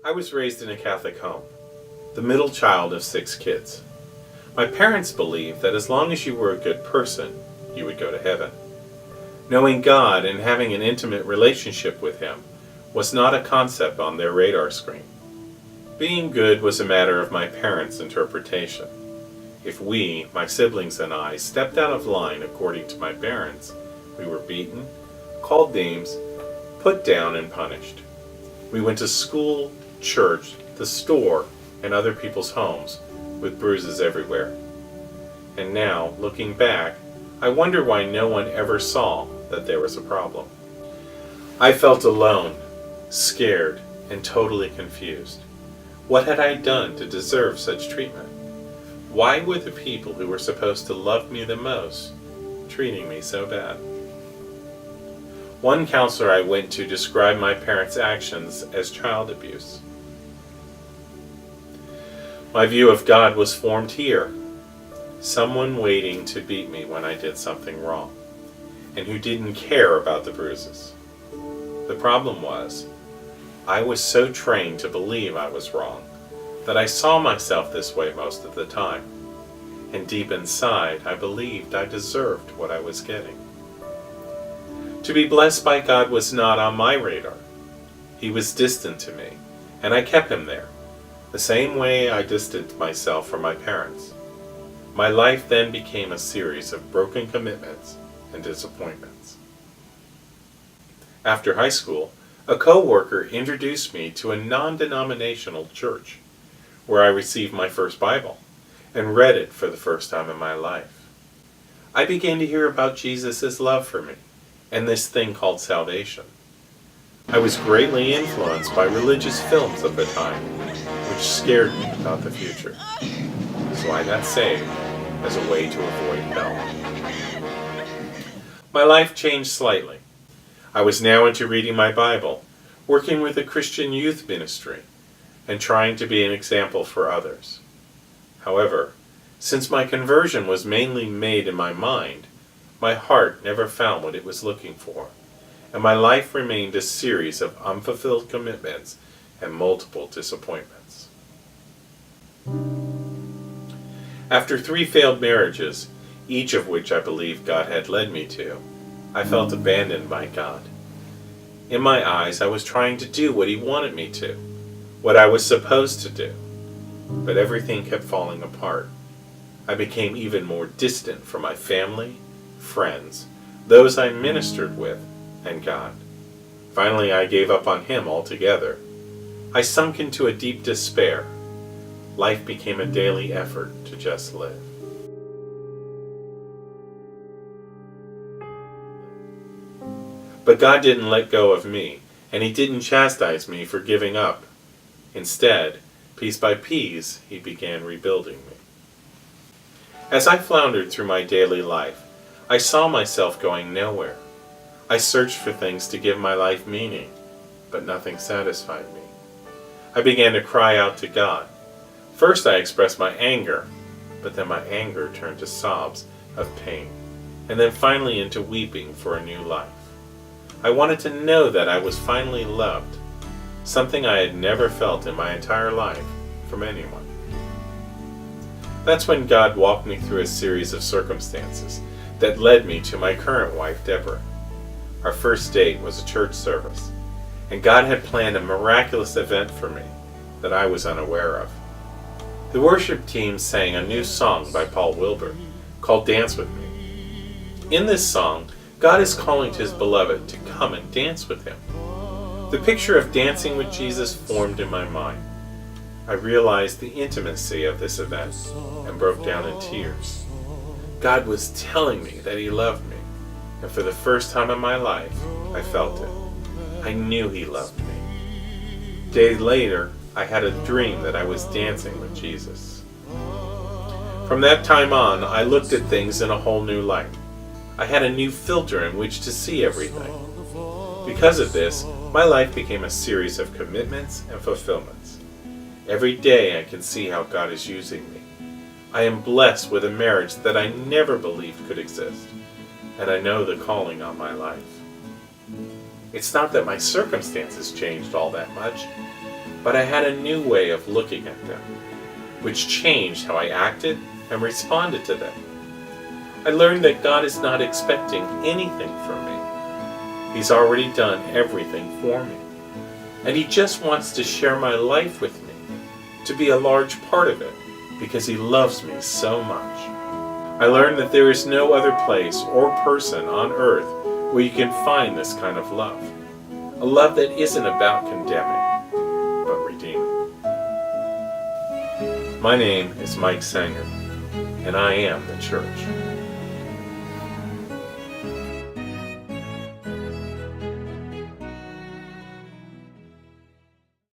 I was raised in a Catholic home, the middle child of 6 kids. My parents believed that as long as you were a good person, you would go to heaven. Knowing God and having an intimate relationship with Him was not a concept on their radar screen. Being good was a matter of my parents' interpretation. If we, my siblings and I, stepped out of line according to my parents, we were beaten, called names, put down, and punished. We went to school, church, the store, and other people's homes with bruises everywhere. And now, looking back, I wonder why no one ever saw that there was a problem. I felt alone, scared, and totally confused. What had I done to deserve such treatment? Why were the people who were supposed to love me the most treating me so bad? One counselor I went to described my parents' actions as child abuse. My view of God was formed here. Someone waiting to beat me when I did something wrong, and who didn't care about the bruises. The problem was, I was so trained to believe I was wrong that I saw myself this way most of the time, and deep inside I believed I deserved what I was getting. To be blessed by God was not on my radar. He was distant to me, and I kept Him there, the same way I distanced myself from my parents. My life then became a series of broken commitments and disappointments. After high school, a co-worker introduced me to a non-denominational church, where I received my first Bible and read it for the first time in my life. I began to hear about Jesus' love for me and this thing called salvation. I was greatly influenced by religious films of the time, which scared me about the future. So I got saved as a way to avoid hell. My life changed slightly. I was now into reading my Bible, working with a Christian youth ministry, and trying to be an example for others. However, since my conversion was mainly made in my mind, my heart never found what it was looking for, and my life remained a series of unfulfilled commitments and multiple disappointments. After 3 failed marriages, each of which I believed God had led me to, I felt abandoned by God. In my eyes, I was trying to do what He wanted me to, what I was supposed to do, but everything kept falling apart. I became even more distant from my family, friends, those I ministered with, and God. Finally, I gave up on Him altogether. I sunk into a deep despair. Life became a daily effort to just live. But God didn't let go of me, and He didn't chastise me for giving up. Instead, piece by piece, He began rebuilding me. As I floundered through my daily life, I saw myself going nowhere. I searched for things to give my life meaning, but nothing satisfied me. I began to cry out to God. First I expressed my anger, but then my anger turned to sobs of pain, and then finally into weeping for a new life. I wanted to know that I was finally loved, something I had never felt in my entire life from anyone. That's when God walked me through a series of circumstances that led me to my current wife, Deborah. Our first date was a church service, and God had planned a miraculous event for me that I was unaware of. The worship team sang a new song by Paul Wilbur called Dance With Me. In this song, God is calling to His beloved to come and dance with Him. The picture of dancing with Jesus formed in my mind. I realized the intimacy of this event and broke down in tears. God was telling me that He loved me, and for the first time in my life, I felt it. I knew He loved me. Days later, I had a dream that I was dancing with Jesus. From that time on, I looked at things in a whole new light. I had a new filter in which to see everything. Because of this, my life became a series of commitments and fulfillments. Every day I can see how God is using me. I am blessed with a marriage that I never believed could exist, and I know the calling on my life. It's not that my circumstances changed all that much, but I had a new way of looking at them, which changed how I acted and responded to them. I learned that God is not expecting anything from me. He's already done everything for me. And He just wants to share my life with me, to be a large part of it, because He loves me so much. I learned that there is no other place or person on earth where you can find this kind of love. A love that isn't about condemning, but redeeming. My name is Mike Senger, and I am the church.